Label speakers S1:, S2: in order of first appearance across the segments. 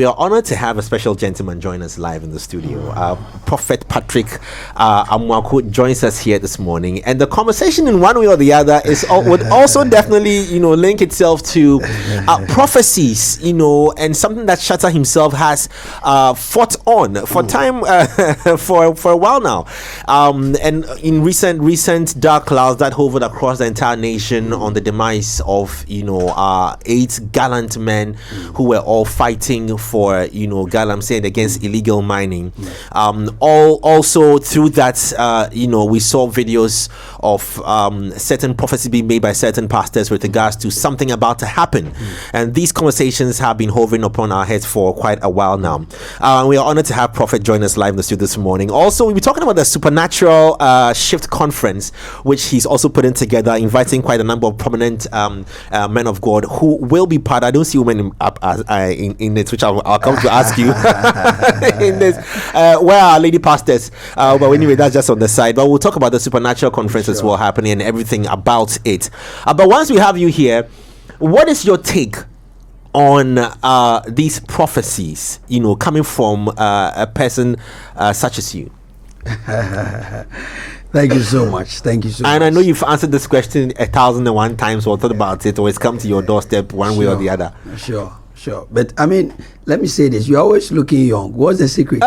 S1: we are honored to have a special gentleman join us live in the studio. Prophet Patrick Amoako joins us here this morning, and the conversation in one way or the other would also definitely, link itself to prophecies, and something that Shatta himself has fought on for time for a while now, and in recent dark clouds that hovered across the entire nation on the demise of 8 gallant men who were all fighting for I'm saying against illegal mining. Also through that, we saw videos of certain prophecies being made by certain pastors with regards to something about to happen, and these conversations have been hovering upon our heads for quite a while now. We are honored to have Prophet join us live in the studio this morning. Also, we'll be talking about the Supernatural Shift Conference, which he's also putting together, inviting quite a number of prominent men of God who will be part. I don't see women in it, which I'll come to ask you in this. Where are lady pastors? But anyway, that's just on the side. But we'll talk about the Supernatural Conference as well happening and everything about it. But once we have you here, what is your take on these prophecies, coming from a person such as you?
S2: Thank you so much. Thank you so much.
S1: And I know you've answered this question 1,001 times or thought about it, or it's come to your doorstep one way or the other.
S2: Sure. But I mean, let me say this. You're always looking young. What's the secret?
S1: We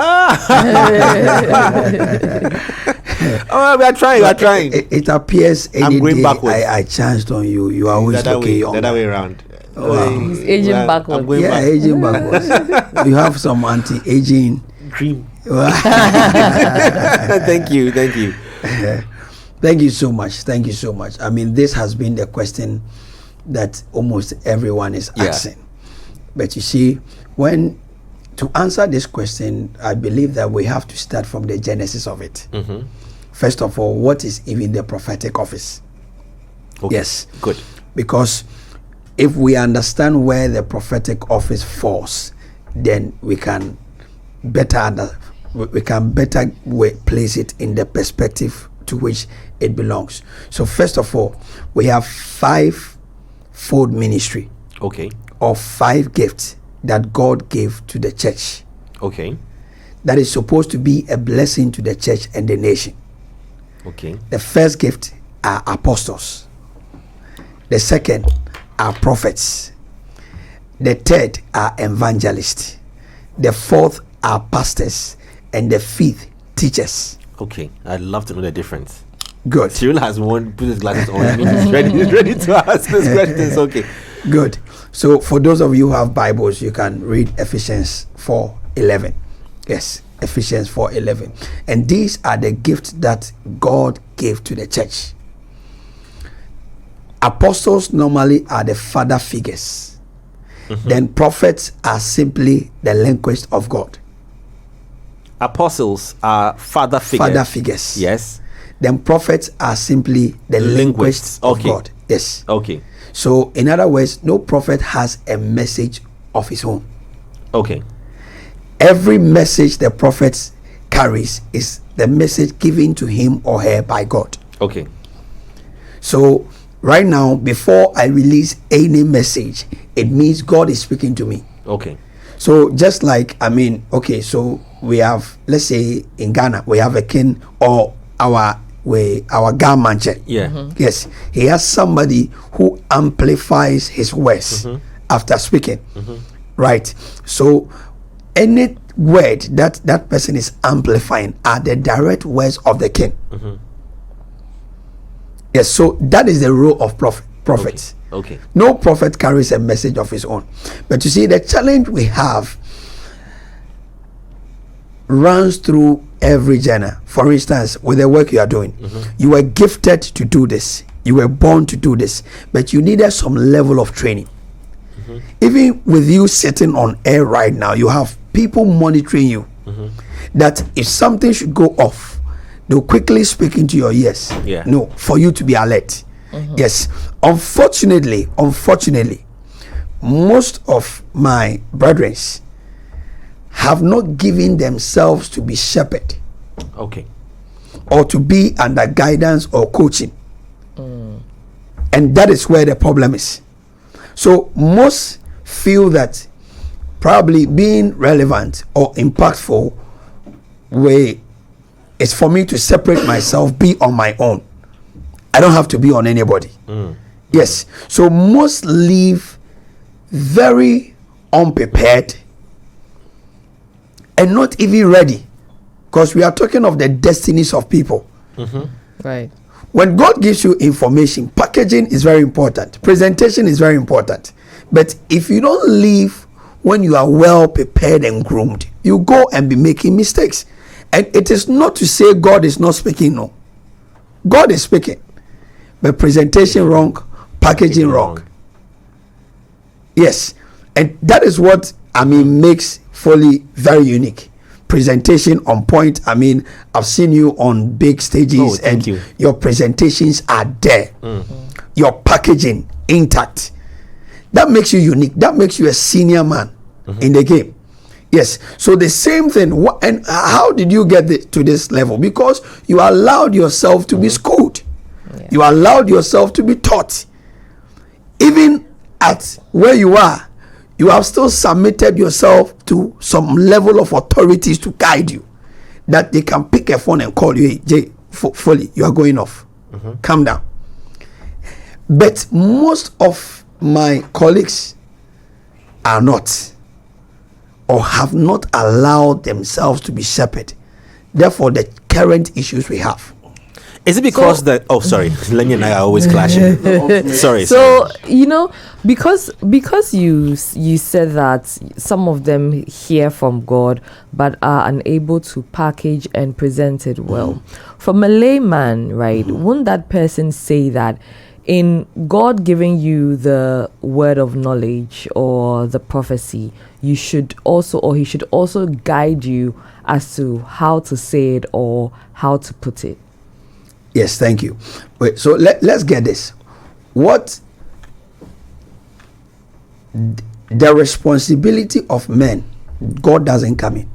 S1: are trying.
S2: It appears any day I chanced on you. You are always looking young.
S1: The other way around.
S3: He's aging backwards.
S2: Aging backwards. You have some anti-aging
S1: cream. Thank you.
S2: Thank you so much. I mean, this has been the question that almost everyone is asking. But you see, to answer this question, I believe that we have to start from the genesis of it. First of all, what is even the prophetic office?
S1: Okay.
S2: Yes.
S1: Good.
S2: Because if we understand where the prophetic office falls, then we can better place it in the perspective to which it belongs. So first of all, we have 5-fold ministry.
S1: Okay.
S2: Of 5 gifts that God gave to the church.
S1: Okay.
S2: That is supposed to be a blessing to the church and the nation.
S1: Okay.
S2: The first gift are apostles. The second are prophets. The third are evangelists. The fourth are pastors. And the fifth, teachers.
S1: Okay. I'd love to know the difference.
S2: Good.
S1: Cyril has put his glasses on. He's ready to ask these questions. Okay.
S2: Good. So for those of you who have Bibles, you can read Ephesians 4:11. Yes, Ephesians 4:11. And these are the gifts that God gave to the church. Apostles normally are the father figures. Then prophets are simply the language of God.
S1: Apostles are father figures. Yes.
S2: Then prophets are simply the linguists of God. Yes.
S1: Okay.
S2: So, in other words, no prophet has a message of his own.
S1: Okay.
S2: Every message the prophet carries is the message given to him or her by God.
S1: Okay.
S2: So, right now, before I release any message, it means God is speaking to me.
S1: Okay.
S2: So, just like, so we have, let's say in Ghana, we have a king or our government. Yes, he has somebody who amplifies his words after speaking. Right. So any word that person is amplifying are the direct words of the king. Yes. So that is the role of prophets.
S1: Okay.
S2: No prophet carries a message of his own. But you see, the challenge we have runs through every genre. For instance, with the work you are doing, you were gifted to do this, you were born to do this, but you needed some level of training. Even with you sitting on air right now, you have people monitoring you, that if something should go off, they'll quickly speak into your ears. No, for you to be alert. Yes. Unfortunately, most of my brethren have not given themselves to be shepherd.
S1: Okay.
S2: Or to be under guidance or coaching. And that is where the problem is. So most feel that probably being relevant or impactful way is for me to separate myself, be on my own. I don't have to be on anybody. Yes. So most leave very unprepared and not even ready, because we are talking of the destinies of people.
S3: Right.
S2: When God gives you information, packaging is very important, presentation is very important. But if you don't leave when you are well prepared and groomed, you go and be making mistakes. And it is not to say God is not speaking. No, God is speaking, but presentation wrong, packaging wrong. Yes. And that is what makes Foley very unique. Presentation on point. I've seen you on big stages, and your presentations are there. Your packaging intact. That makes you unique. That makes you a senior man in the game. Yes. So the same thing. And how did you get to this level? Because you allowed yourself to be schooled. You allowed yourself to be taught. Even at where you are, you have still submitted yourself to some level of authorities to guide you, that they can pick a phone and call you. Hey, Jay, Foley, you are going off. Calm down. But most of my colleagues are not, or have not allowed themselves to be shepherded. Therefore, the current issues we have.
S1: Is it because that? Oh, sorry, Lenny and I are always clashing. sorry.
S3: So because you said that some of them hear from God but are unable to package and present it well. From a layman, right? Wouldn't that person say that in God giving you the word of knowledge or the prophecy, you should also, or he should also guide you as to how to say it or how to put it?
S2: Yes, thank you. Wait, so let's get this. What the responsibility of men, God doesn't come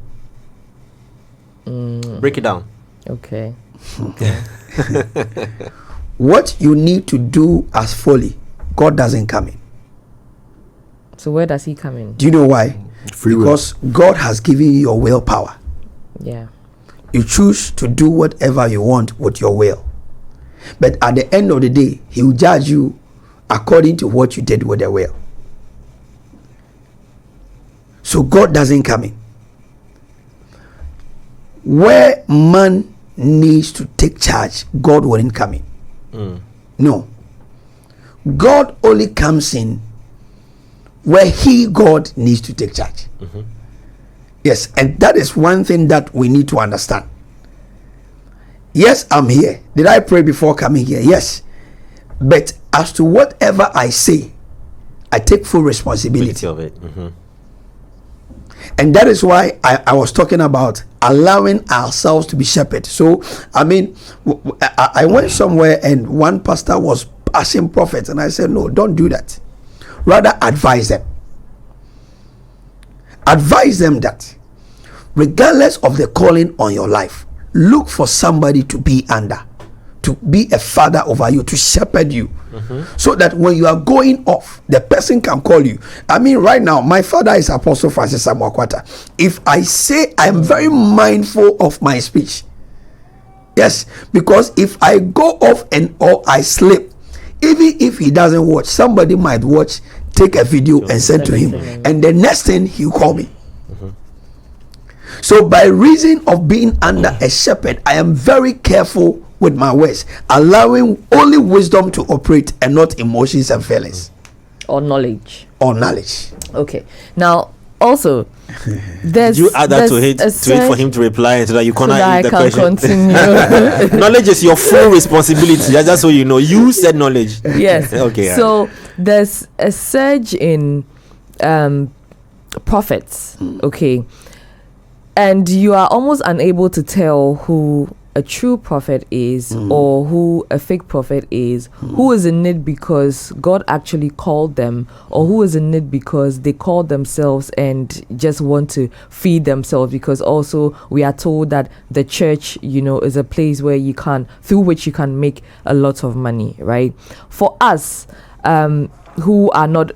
S1: in. Break it down.
S3: Okay.
S2: What you need to do as Foley, God doesn't come in.
S3: So where does he come in?
S2: Do you know why? Because God has given you your willpower.
S3: Yeah.
S2: You choose to do whatever you want with your will. But at the end of the day, he will judge you according to what you did with the will. So God doesn't come in. Where man needs to take charge, God wouldn't come in. No. God only comes in where God needs to take charge. Yes, and that is one thing that we need to understand. Yes, I'm here. Did I pray before coming here? Yes. But as to whatever I say, I take full responsibility
S1: of it.
S2: And that is why I was talking about allowing ourselves to be shepherded. So, I went somewhere and one pastor was passing prophets, and I said, no, don't do that. Rather, advise them. Advise them that regardless of the calling on your life, look for somebody to be under, to be a father over you, to shepherd you, so that when you are going off, the person can call you. Right now, my father is Apostle Francis Amoako. If I say, I am very mindful of my speech. Yes, because if I go off or I slip, even if he doesn't watch, somebody might watch, take a video and send to him, and the next thing he'll call me. So by reason of being under a shepherd, I am very careful with my words, allowing only wisdom to operate and not emotions and feelings.
S3: Or knowledge.
S2: Okay.
S3: Now, also,
S1: did you add that to it for him to reply so that you can't answer the question?
S3: Continue.
S1: Knowledge is your full responsibility. Just so you know, you said knowledge.
S3: Yes.
S1: Okay.
S3: So there's a surge in prophets. Okay. And you are almost unable to tell who a true prophet is or who a fake prophet is, who is in it because God actually called them, or who is in it because they called themselves and just want to feed themselves, because also we are told that the church, is a place where through which you can make a lot of money, right? For us, who are not,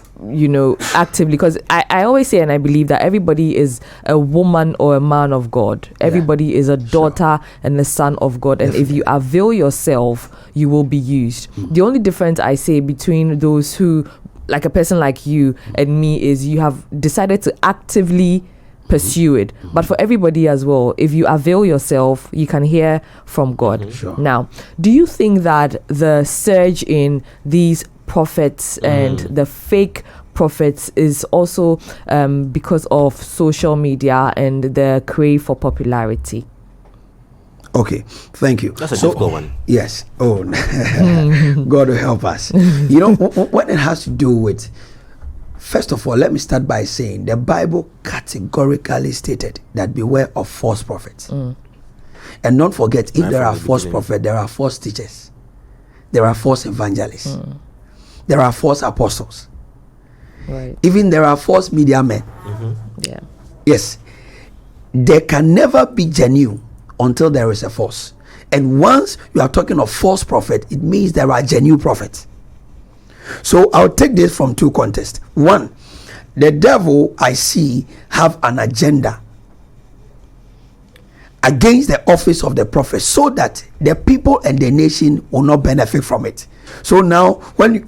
S3: actively, because I always say, and I believe that everybody is a woman or a man of God. Everybody is a daughter and a son of God. And if you avail yourself, you will be used. The only difference I say between those who, like a person like you and me, is you have decided to actively pursue it. But for everybody as well, if you avail yourself, you can hear from God. Now, do you think that the surge in these prophets and the fake prophets is also because of social media and the crave for popularity?
S2: Okay, thank you.
S1: That's a difficult one.
S2: Yes. Oh, God will help us. What it has to do with, first of all, let me start by saying the Bible categorically stated that beware of false prophets. And don't forget, if there are false prophets, there are false teachers, there are false evangelists, there are false apostles,
S3: Right.
S2: even there are false media men.
S3: Yeah.
S2: Yes, there can never be genuine until there is a false. And once you are talking of false prophet, it means there are genuine prophets. So I'll take this from two contexts. One, the devil, I see, have an agenda against the office of the prophet, so that the people and the nation will not benefit from it. So now when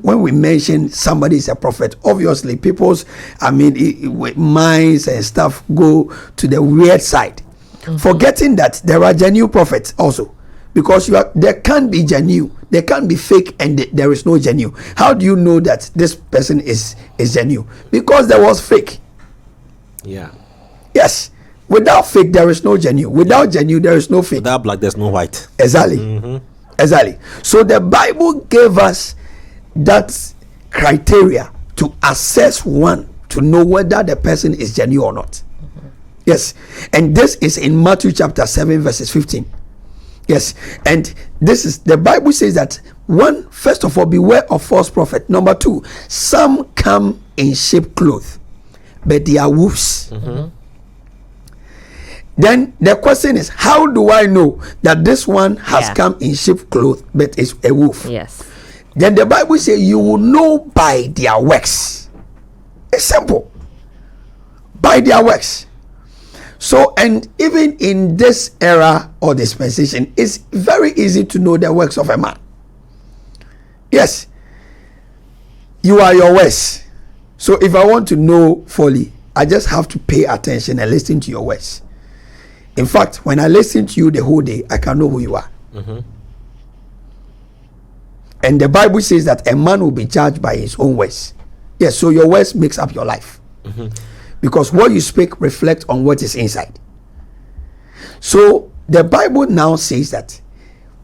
S2: we mention somebody is a prophet, obviously people's minds and stuff go to the weird side, forgetting that there are genuine prophets also, because there can't be genuine, there can't be fake, and there is no genuine. How do you know that this person is genuine? Because there was fake. Yes, without fake there is no genuine, without genuine there is no fake,
S1: without black there's no white.
S2: Exactly. So the Bible gave us that criteria to assess one, to know whether the person is genuine or not. Yes, and this is in Matthew chapter 7 verses 15. Yes, and this is, the Bible says that, one, first of all, beware of false prophet. Number two, some come in sheep clothes, but they are wolves. Then the question is, how do I know that this one has come in sheep clothes but is a wolf?
S3: Yes.
S2: Then the Bible says you will know by their works. It's simple. By their works. So, and even in this era or dispensation, it's very easy to know the works of a man. Yes. You are your works. So if I want to know fully, I just have to pay attention and listen to your words. In fact, when I listen to you the whole day, I can know who you are. And the Bible says that a man will be judged by his own words. Yes, so your words makes up your life. Because what you speak reflects on what is inside. So the Bible now says that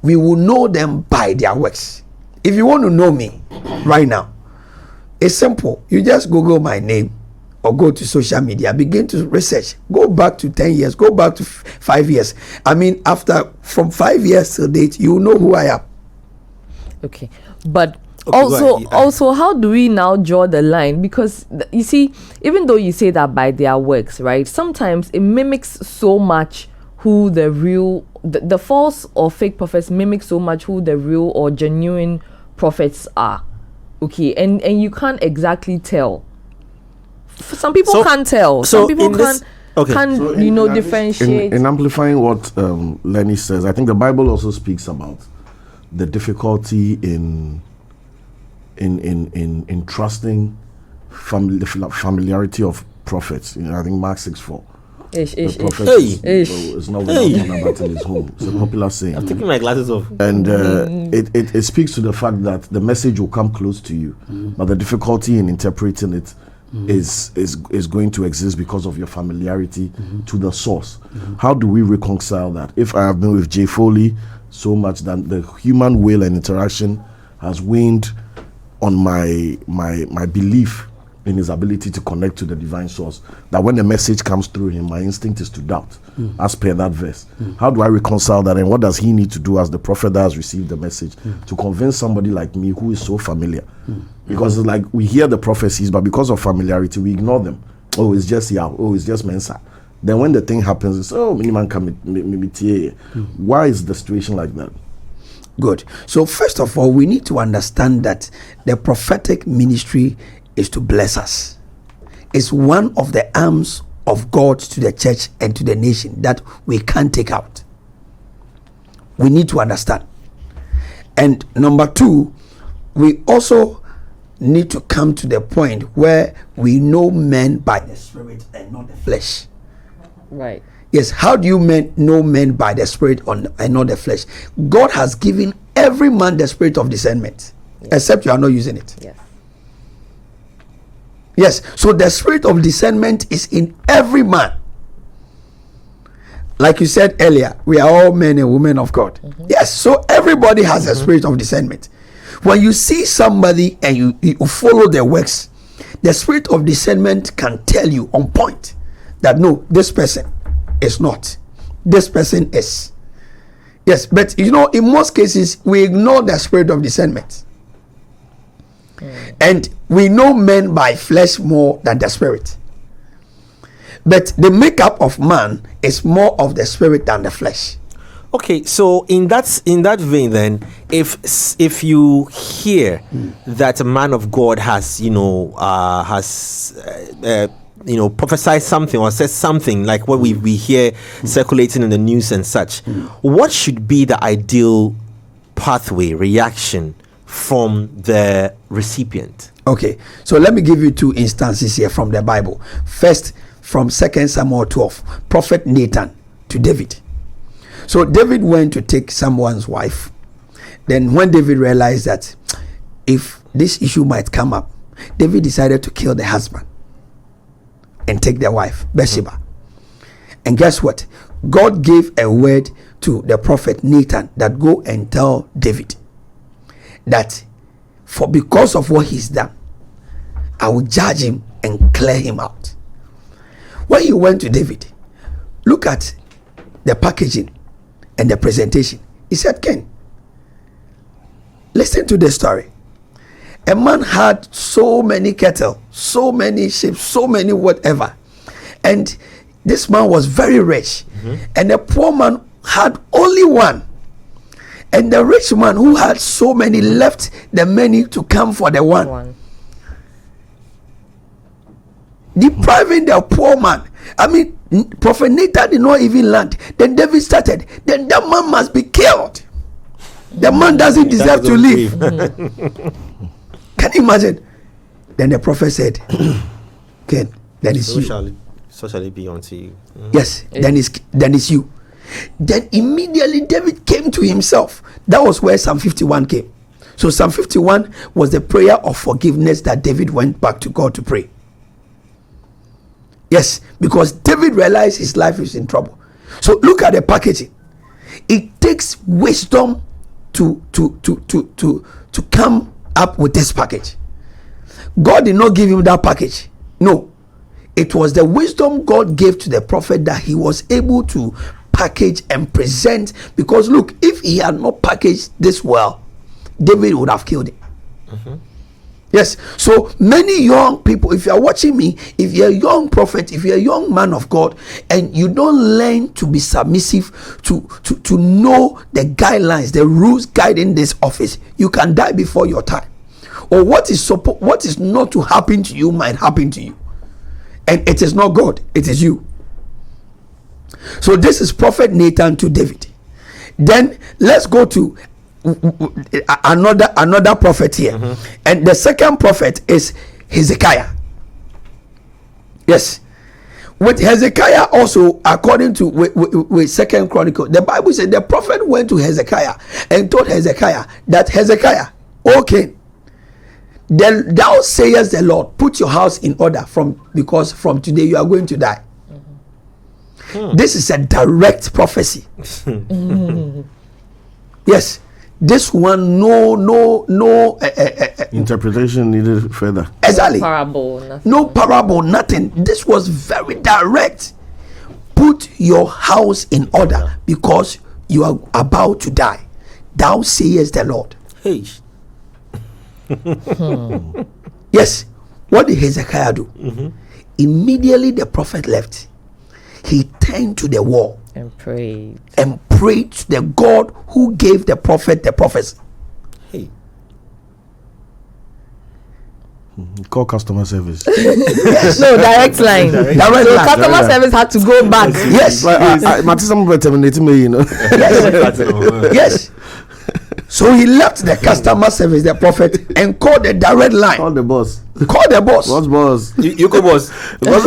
S2: we will know them by their works. If you want to know me right now, it's simple. You just Google my name or go to social media, begin to research, go back to 10 years, go back to 5 years. From 5 years to date, you know who I am.
S3: Okay, but also, how do we now draw the line? Because you see, even though you say that by their works, right, sometimes it mimics so much who the real, the false or fake prophets mimic so much who the real or genuine prophets are. Okay, and you can't exactly tell. Some people can't tell. Some people can't differentiate.
S4: In amplifying what Lenny says, I think the Bible also speaks about the difficulty in trusting the familiarity of prophets. I think Mark 6:4. The prophet is not talking about in his home. It's a popular saying.
S1: I'm taking my glasses off.
S4: And it speaks to the fact that the message will come close to you, but the difficulty in interpreting it is going to exist because of your familiarity to the source. How do we reconcile that? If I have been with Jay Foley so much that the human will and interaction has waned on my belief in his ability to connect to the divine source, that when the message comes through him, my instinct is to doubt, as per that verse. How do I reconcile that, and what does he need to do as the prophet that has received the message to convince somebody like me who is so familiar? Because it's like we hear the prophecies, but because of familiarity, we ignore them. Oh, it's just it's just Mensa. Then when the thing happens, it's why is the situation like that?
S2: Good. So first of all, we need to understand that the prophetic ministry is to bless us. It's one of the arms of God to the church and to the nation that we can't take out. We need to understand. And number two, we also need to come to the point where we know men by the Spirit and not the flesh.
S3: Right.
S2: Yes, how do you know men by the Spirit and not the flesh? God has given every man the spirit of discernment, except you are not using it.
S3: Yes.
S2: Yes, so the spirit of discernment is in every man. Like you said earlier, we are all men and women of God. Yes, so everybody has a spirit of discernment. When you see somebody and you follow their works, the spirit of discernment can tell you on point that no, this person is not. This person is. Yes, but you know, in most cases, we ignore the spirit of discernment. And we know men by flesh more than the spirit. But the makeup of man is more of the spirit than the flesh.
S1: Okay, so in that vein, then, if you hear that a man of God has prophesied something or said something like what we hear circulating in the news and such, what should be the ideal pathway reaction from the recipient?
S2: Okay, so let me give you two instances here from the Bible. First, from 2 Samuel 12, Prophet Nathan to David. So David went to take someone's wife. Then when David realized that if this issue might come up, David decided to kill the husband and take the wife, Bathsheba. And guess what? God gave a word to the prophet Nathan that go and tell David that because of what he's done, I will judge him and clear him out. When he went to David, look at the packaging and the presentation. He said, Ken, listen to the story. A man had so many cattle, so many sheep, so many whatever. And this man was very rich. And the poor man had only one. And the rich man who had so many left the many to come for the one. Depriving the poor man. I mean, Prophet Nathan did not even land. Then David started. Then that man must be killed. The man doesn't deserve to live. Can you imagine? Then the prophet said, "Ken, then it's you.
S1: So shall it be unto you."
S2: Yes, then it's you. Then immediately David came to himself. That was where Psalm 51 came. So Psalm 51 was the prayer of forgiveness that David went back to God to pray. Yes, because David realized his life is in trouble. So look at the packaging. It takes wisdom to come up with this package. God did not give him that package. No, it was the wisdom God gave to the prophet that he was able to package and present. Because look, if he had not packaged this well, David would have killed him. Yes, so many young people, if you are watching me, if you're a young prophet, if you're a young man of God, and you don't learn to be submissive, to know the guidelines, the rules guiding this office, you can die before your time. Or what is not to happen to you might happen to you. And it is not God, it is you. So this is Prophet Nathan to David. Then let's go to another prophet here. And the second prophet is Hezekiah. Yes, with Hezekiah also, according to with Second Chronicle, the Bible said the prophet went to Hezekiah and told Hezekiah that Hezekiah, okay, then thou sayest the Lord, put your house in order because from today you are going to die. This is a direct prophecy. Yes, this one no
S4: interpretation needed further.
S2: Exactly.
S3: No parable, nothing.
S2: This was very direct. Put your house in order because you are about to die. Thou sayest the Lord.
S1: Hey.
S2: Yes. What did Hezekiah do? Immediately the prophet left. He turned to the wall
S3: and prayed
S2: pray to the God who gave the prophet the prophecy.
S1: Hey.
S4: Call customer service.
S3: No, direct line.
S2: Direct
S3: So
S2: line.
S3: customer service had to go back.
S2: Yes.
S4: Someone terminated me, you know.
S2: Yes. So he left the customer service, the prophet, and called the direct line.
S4: Call the boss.
S2: Call the boss.
S4: What's boss?
S1: You go, boss.
S4: What's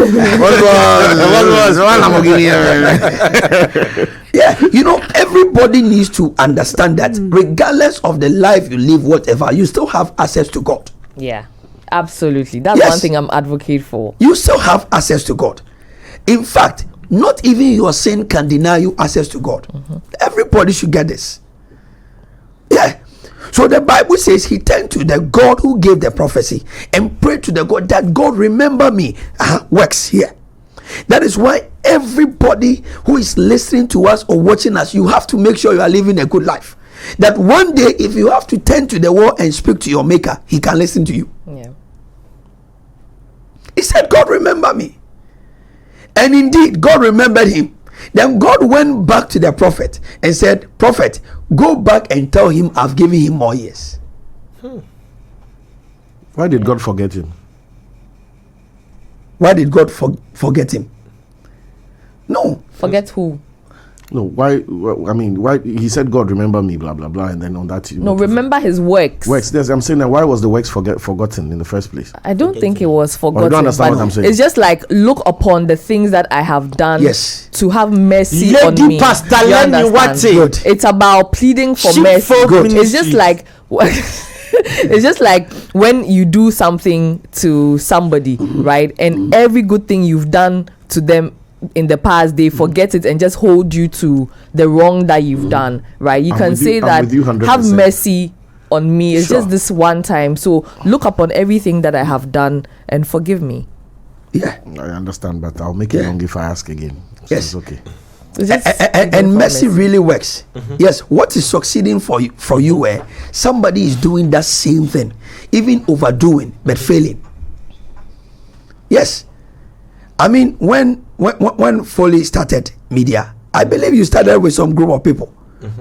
S2: Yeah, you know, everybody needs to understand that regardless of the life you live, whatever, you still have access to God.
S3: Yeah, absolutely. That's
S2: Yes.
S3: one thing I'm advocate for.
S2: You still have access to God. In fact, not even your sin can deny you access to God. Everybody should get this. Yeah. So the Bible says he turned to the God who gave the prophecy and prayed to the God that God remember me. Works here. That is why everybody who is listening to us or watching us, you have to make sure you are living a good life. That one day, if you have to turn to the wall and speak to your maker, he can listen to you.
S3: Yeah.
S2: He said, God remember me. And indeed, God remembered him. Then God went back to the prophet and said, prophet, go back and tell him I've given him more years.
S4: Why did God forget him?
S2: Why did God forget him? No.
S3: Forget who?
S4: No, why? I mean, why? He said, God, remember me, blah, blah, blah. And then on that,
S3: No, remember his works.
S4: Works. Yes, I'm saying that why was the works forgotten in the first place?
S3: I don't think it was
S4: Or you
S3: forgotten.
S4: don't understand
S3: but
S4: what I'm saying?
S3: It's just like, look upon the things that I have done
S2: Yes.
S3: to have mercy
S1: Lady
S3: on me.
S1: Pastor,
S3: You
S1: let me
S3: understand?
S1: watch it.
S2: Good.
S3: It's about pleading for mercy.
S1: Sheepfold
S3: It's just
S1: ministries.
S3: like it's just like when you do something to somebody, right? And every good thing you've done to them in the past, they forget it and just hold you to the wrong that you've done, right? You
S4: I'm
S3: can
S4: with
S3: say
S4: you- I'm
S3: that,
S4: with you 100%.
S3: have mercy on me. It's
S2: Sure.
S3: just this one time. So look upon everything that I have done and forgive me.
S2: Yeah.
S4: I understand, but I'll make it
S2: Yeah.
S4: long if I ask again. So
S2: Yes.
S4: it's okay.
S3: It's just
S2: And mercy really works. Yes, what is succeeding for you where somebody is doing that same thing, even overdoing but failing. Yes, I mean when Foley started media, I believe you started with some group of people.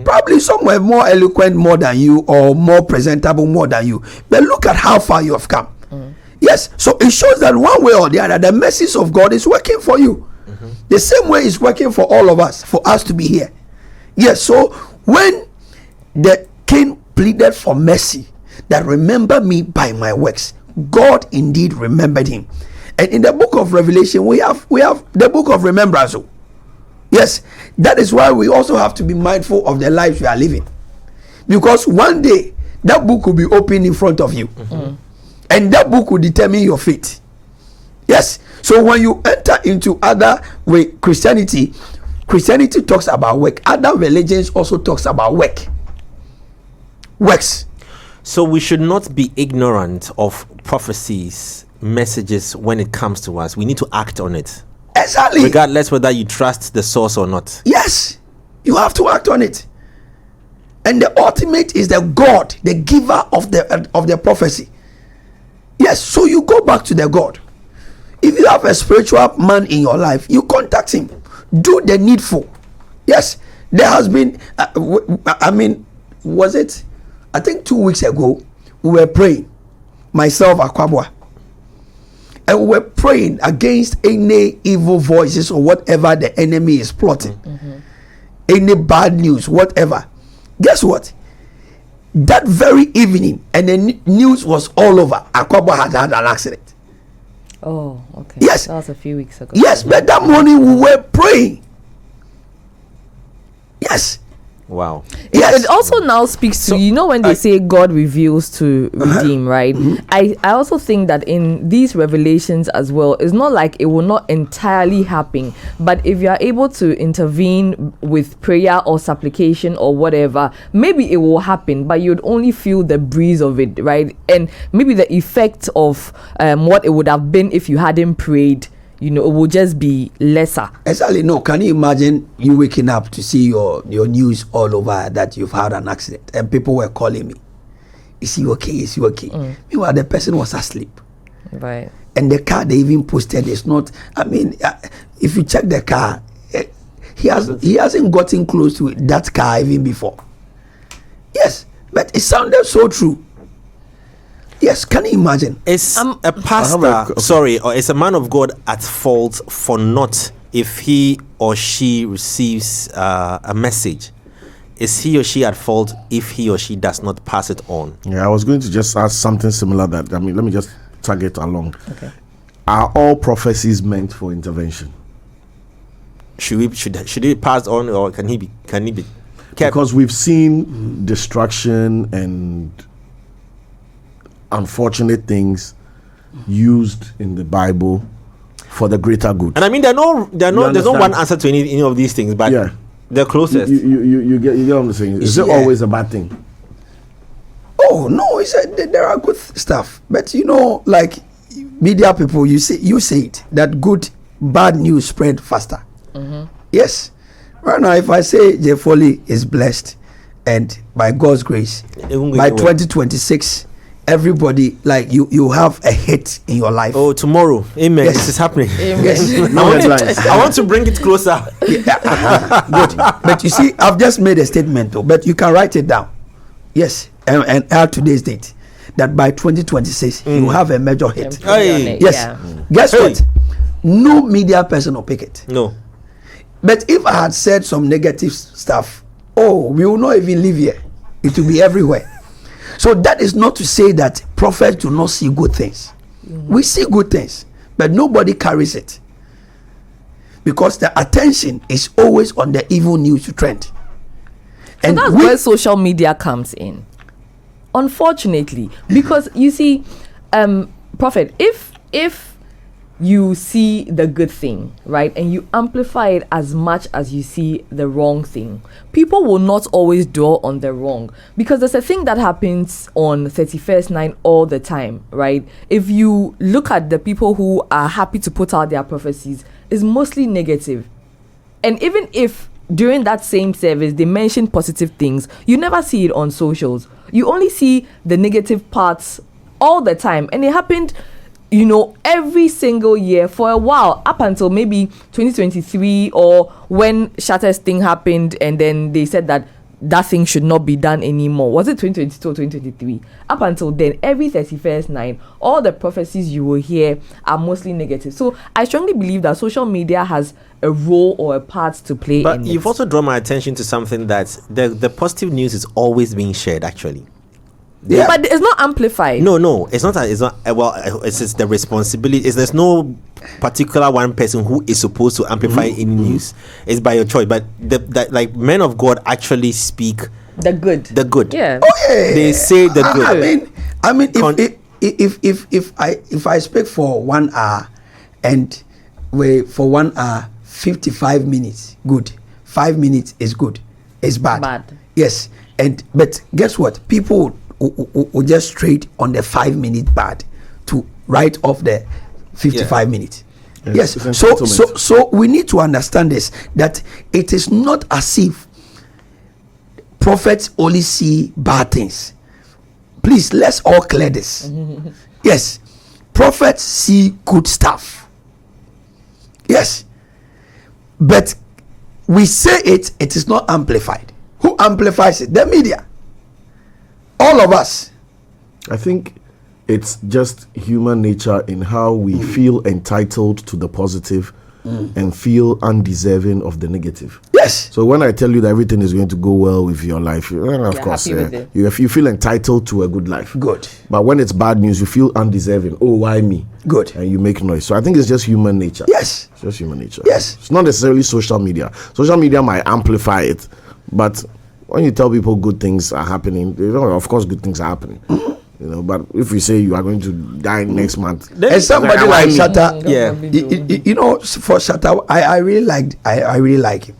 S2: Probably some were more eloquent more than you or more presentable more than you, but look at how far you have come. Yes, so it shows that one way or the other, the message of God is working for you. The same way it's working for all of us, for us to be here. Yes, so when the king pleaded for mercy, that remember me by my works, God indeed remembered him. And in the book of Revelation, we have the book of remembrance. Yes, that is why we also have to be mindful of the lives we are living. Because one day, that book will be open in front of you. And that book will determine your fate. Yes. So when you enter into other way, Christianity talks about work. Other religions also talks about work. Works.
S1: So we should not be ignorant of prophecies, messages when it comes to us. We need to act on it,
S2: Exactly.
S1: regardless whether you trust the source or not.
S2: Yes. You have to act on it. And the ultimate is the God, the giver of the prophecy. Yes. So you go back to the God. If you have a spiritual man in your life, you contact him. Do the needful. Yes. There has been, was it? I think 2 weeks ago, we were praying. Myself, Akwabwa. And we were praying against any evil voices or whatever the enemy is plotting. Any bad news, whatever. Guess what? That very evening, and the news was all over. Akwabwa had an accident.
S3: Oh, okay.
S2: Yes.
S3: That was a few weeks ago.
S2: Yes, but that morning we were praying. Yes.
S1: Wow.
S2: Yes.
S3: It also now speaks to, you know, when they say God reveals to redeem, right? I also think that in these revelations as well, it's not like it will not entirely happen, but if you are able to intervene with prayer or supplication or whatever, maybe it will happen, but you'd only feel the breeze of it, right? And maybe the effect of what it would have been if you hadn't prayed, you know, it will just be lesser.
S2: Exactly. No, can you imagine you waking up to see your news all over that you've had an accident and people were calling me, is he okay, is he okay? Meanwhile the person was asleep,
S3: Right.
S2: and the car they even posted is not, I mean, if you check the car, he hasn't gotten close to that car even before. Yes, but it sounded so true. Yes, can you imagine?
S1: Is a pastor, or is a man of God at fault for not, if he or she receives a message, is he or she at fault if he or she does not pass it on?
S4: Yeah, I was going to just ask something similar. Let me just tag it along.
S3: Okay.
S4: Are all prophecies meant for intervention?
S1: Should it pass on, or can he be kept?
S4: Because we've seen destruction and unfortunate things used in the Bible for the greater good.
S1: And I mean, there's no one answer to any of these things, but the closest.
S4: You get what I'm saying. Is it always a bad thing?
S2: Oh no, there are good stuff, but like media people, you say it that bad news spread faster. Yes, right now if I say Jay Foley is blessed, and by God's grace, by 2026, everybody, like you have a hit in your life.
S1: Oh, tomorrow, amen.
S2: Yes.
S1: This is happening.
S2: Yes.
S1: I want to bring it closer.
S2: Good, but you see, I've just made a statement though, but you can write it down. Yes, and add today's date, that by 2026 you have a major hit.
S1: Hey.
S2: Yes.
S3: Yeah.
S2: Guess what? No media person will pick it.
S1: No.
S2: But if I had said some negative stuff, we will not even live here. It will be everywhere. So that is not to say that prophets do not see good things. We see good things, but nobody carries it, because the attention is always on the evil news to trend.
S3: And that's where social media comes in, unfortunately, because you see, Prophet, if you see the good thing, right, and you amplify it as much as you see the wrong thing, people will not always dwell on the wrong, because there's a thing that happens on 31st night all the time, right? If you look at the people who are happy to put out their prophecies, it's mostly negative. And even if during that same service they mention positive things, you never see it on socials. You only see the negative parts all the time. And it happened, every single year for a while, up until maybe 2023, or when Shatter's thing happened and then they said that thing should not be done anymore. Was it 2022 or 2023? Up until then, every 31st night, all the prophecies you will hear are mostly negative. So I strongly believe that social media has a role or a part to play.
S1: But
S3: in
S1: you've also drawn my attention to something that the positive news is always being shared, actually.
S2: Yeah.
S3: But it's not amplified.
S1: No, it's not. It's the responsibility. There's no particular one person who is supposed to amplify any news. It's by your choice. But like men of God actually speak
S3: the good. Yeah.
S1: They say the good.
S2: I mean, if I speak for 1 hour, and for 1 hour 55 minutes, good. 5 minutes is good. It's bad. Yes, but guess what? People will just straight on the 5 minute bad to write off the 55 minutes. Yes. So we need to understand this, that it is not as if prophets only see bad things. Please, let's all clear this. Yes, prophets see good stuff. Yes, but we say it is not amplified. Who amplifies it? The media. All of us.
S4: I think it's just human nature in how we feel entitled to the positive and feel undeserving of the negative.
S2: Yes.
S4: So when I tell you that everything is going to go well with your life, of course, you feel entitled to a good life.
S2: Good.
S4: But when it's bad news, you feel undeserving. Oh, why me?
S2: Good.
S4: And you make noise. So I think it's just human nature.
S2: Yes.
S4: It's just human nature.
S2: Yes.
S4: It's not necessarily social media. Social media might amplify it, but when you tell people good things are happening, of course good things are happening. But if we say you are going to die next month,
S2: and somebody like Shatta, for Shatta, I really like him.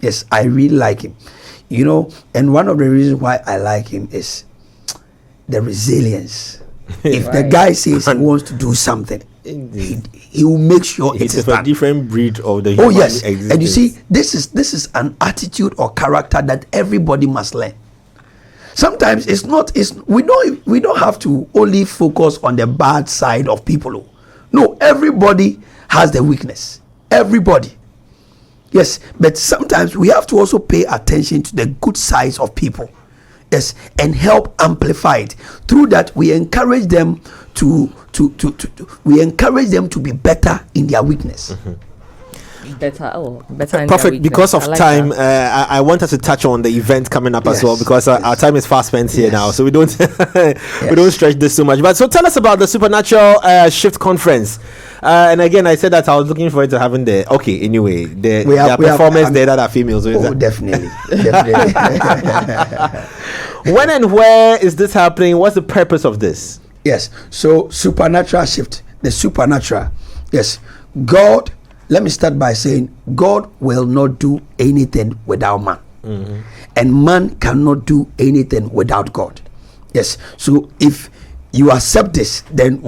S2: Yes, I really like him. And one of the reasons why I like him is the resilience. If the guy says he wants to do something, he will make sure it is
S1: a different breed of the human existence.
S2: And you see, this is an attitude or character that everybody must learn. Sometimes we don't have to only focus on the bad side of people. No, everybody has the weakness. Everybody. Yes, but sometimes we have to also pay attention to the good sides of people. Yes, and help amplify it. Through that, we encourage them to be better in their weakness.
S3: Better in
S1: Prophet,
S3: their
S1: because of
S3: weakness.
S1: time, I want us to touch on the event coming up as well,
S2: Yes,
S1: because our time is fast spent here
S2: Yes.
S1: now, so we don't we don't stretch this too much. But so tell us about the Supernatural Shift Conference. And again, I said that I was looking forward to having the anyway, there are performers there that are females. So
S2: Oh, definitely. Definitely.
S1: when and where is this happening? What's the purpose of this?
S2: Yes. So supernatural shift, the supernatural. Yes. God, let me start by saying God will not do anything without man. And man cannot do anything without God. Yes. So if you accept this, then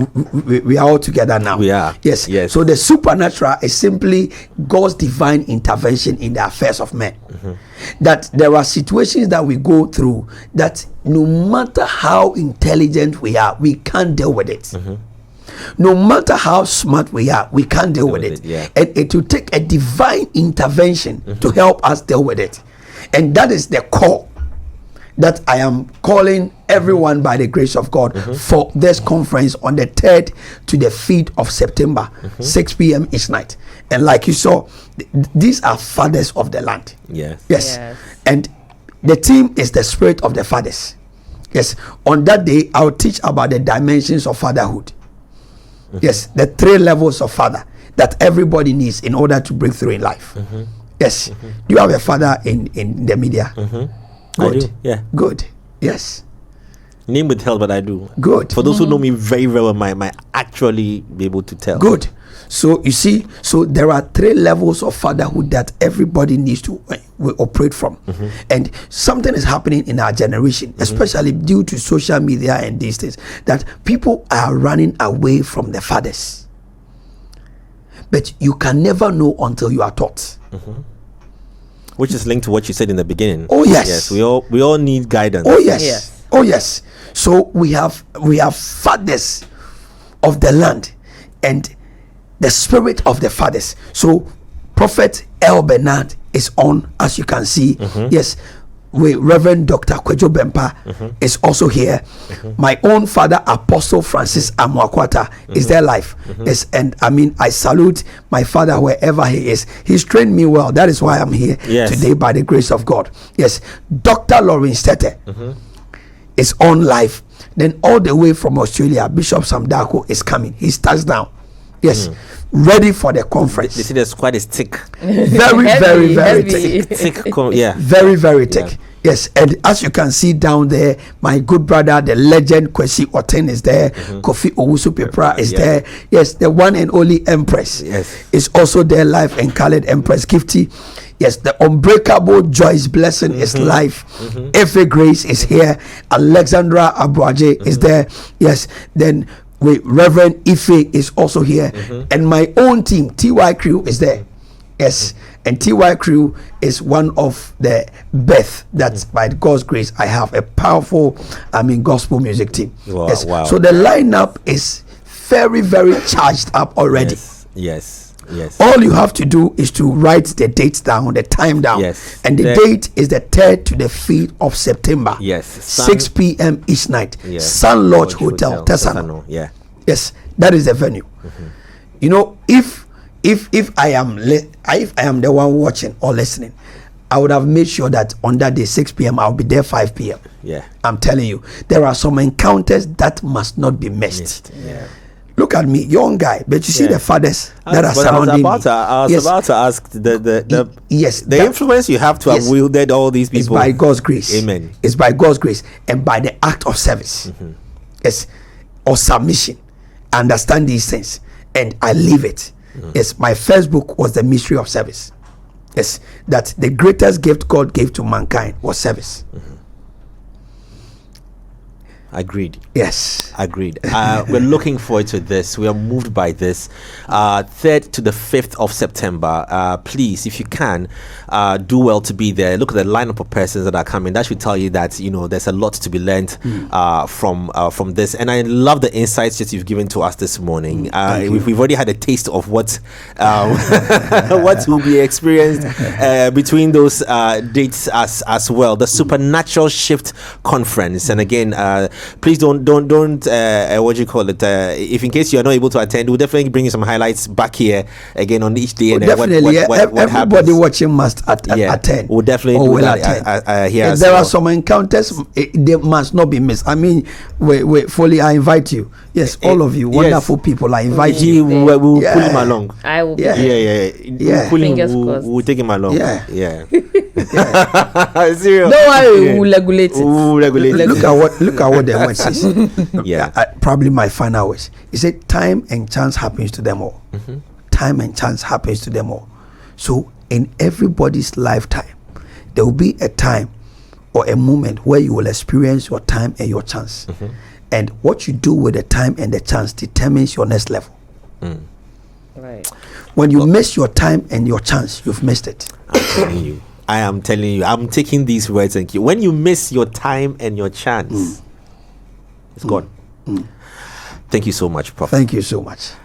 S2: we are all together now.
S1: We are.
S2: Yes.
S1: Yes.
S2: So the supernatural is simply God's divine intervention in the affairs of men. That there are situations that we go through that no matter how intelligent we are, we can't deal with it. No matter how smart we are, we can't deal with it.
S1: Yeah.
S2: And it will take a divine intervention to help us deal with it. And that is the core that I am calling everyone by the grace of God for this conference on the 3rd to the 5th of September, 6 p.m. each night. And like you saw, these are fathers of the land.
S1: Yes.
S2: Yes.
S3: Yes.
S2: And the theme is the spirit of the fathers. Yes. On that day, I'll teach about the dimensions of fatherhood. Yes. The 3 levels of father that everybody needs in order to break through in life. Yes. Do you have a father in the media?
S1: I
S2: Good.
S1: do, yeah.
S2: Good. Yes.
S1: Name withheld, but I do.
S2: Good.
S1: For those who know me very well, might actually be able to tell.
S2: Good. So you see, so there are 3 levels of fatherhood that everybody needs to operate from. And something is happening in our generation, especially due to social media and these things, that people are running away from the fathers. But you can never know until you are taught.
S1: Which is linked to what you said in the beginning.
S2: Oh yes.
S1: Yes, we all need guidance.
S2: Oh yes.
S3: Yes.
S2: Oh yes. So we have fathers of the land and the spirit of the fathers. So Prophet El Bernard is on, as you can see. Yes. Reverend Dr. Kwejo Bempa is also here. My own father, Apostle Francis Amoako, is there live. Yes, and I mean, I salute my father wherever he is. He's trained me well. That is why I'm here today by the grace of God. Yes, Dr. Lawrence Tete is on live. Then all the way from Australia, Bishop Samdako is coming. He starts now. Yes, ready for the conference.
S1: They see the squad is thick.
S2: Very, very, very
S3: heavy.
S2: thick.
S1: Yeah.
S2: Very, very thick. Yes, and as you can see down there, my good brother, the legend Kwesi Oten is there. Kofi Owusu Pepra is there. Yes, the one and only Empress is also there live, and Khaled Empress Gifty. Yes, the unbreakable Joyce Blessing is live. Efe Grace is here. Alexandra Abuaje is there. Yes, then Reverend Ife is also here, and my own team, TY Crew, is there. Yes, and TY Crew is one of the best that by God's grace I have a powerful, gospel music team.
S1: Wow,
S2: yes,
S1: wow.
S2: so the lineup is very, very charged up already.
S1: Yes.
S2: All you have to do is to write the date down, the time down.
S1: Yes.
S2: And the date is the 3rd to the 5th of September.
S1: Yes.
S2: 6 p.m. each night.
S1: Yes.
S2: Sun Lodge Hotel, Tesano.
S1: Yeah.
S2: Yes, that is the venue. You know, if I am the one watching or listening, I would have made sure that on that day 6 p.m. I'll be there 5 p.m.
S1: Yeah.
S2: I'm telling you, there are some encounters that must not be missed.
S1: Yeah.
S2: Look at me, young guy, but you see the fathers that are surrounding me.
S1: I was about to ask the
S2: that
S1: influence you have to have wielded all these people.
S2: It's by God's grace.
S1: Amen.
S2: It's by God's grace and by the act of service. Yes, or submission. I understand these things and I live it. Yes, my first book was The Mystery of Service. Yes, that the greatest gift God gave to mankind was service.
S1: Agreed.
S2: Yes.
S1: Agreed. We're looking forward to this. We are moved by this. 3rd to the 5th of September. Please, if you can, do well to be there. Look at the lineup of persons that are coming. That should tell you that there's a lot to be learned from this. And I love the insights that you've given to us this morning. We've already had a taste of what what will be experienced between those dates as well. The Supernatural Shift Conference. And again, please don't what do you call it, if in case you are not able to attend, we'll definitely bring you some highlights back here again on each day. And
S2: definitely,
S1: what
S2: everybody
S1: happens.
S2: watching must attend.
S1: We'll definitely do that here.
S2: There are some encounters they must not be missed. I mean, fully I invite you. Yes, all of you wonderful people, I invite you.
S1: We'll pull him along.
S3: I will be
S2: Yeah.
S1: We'll take him along.
S2: Yeah.
S1: Serious.
S3: Don't worry, we'll regulate it.
S2: Look at what the word says.
S1: Yeah.
S2: Probably my final words. He said, time and chance happens to them all. Time and chance happens to them all. So in everybody's lifetime, there will be a time or a moment where you will experience your time and your chance. And what you do with the time and the chance determines your next level.
S3: Right.
S2: When you miss your time and your chance, you've missed it.
S1: I am telling you, I'm taking these words and when you miss your time and your chance, it's gone. Thank you so much, Prophet.
S2: Thank you so much.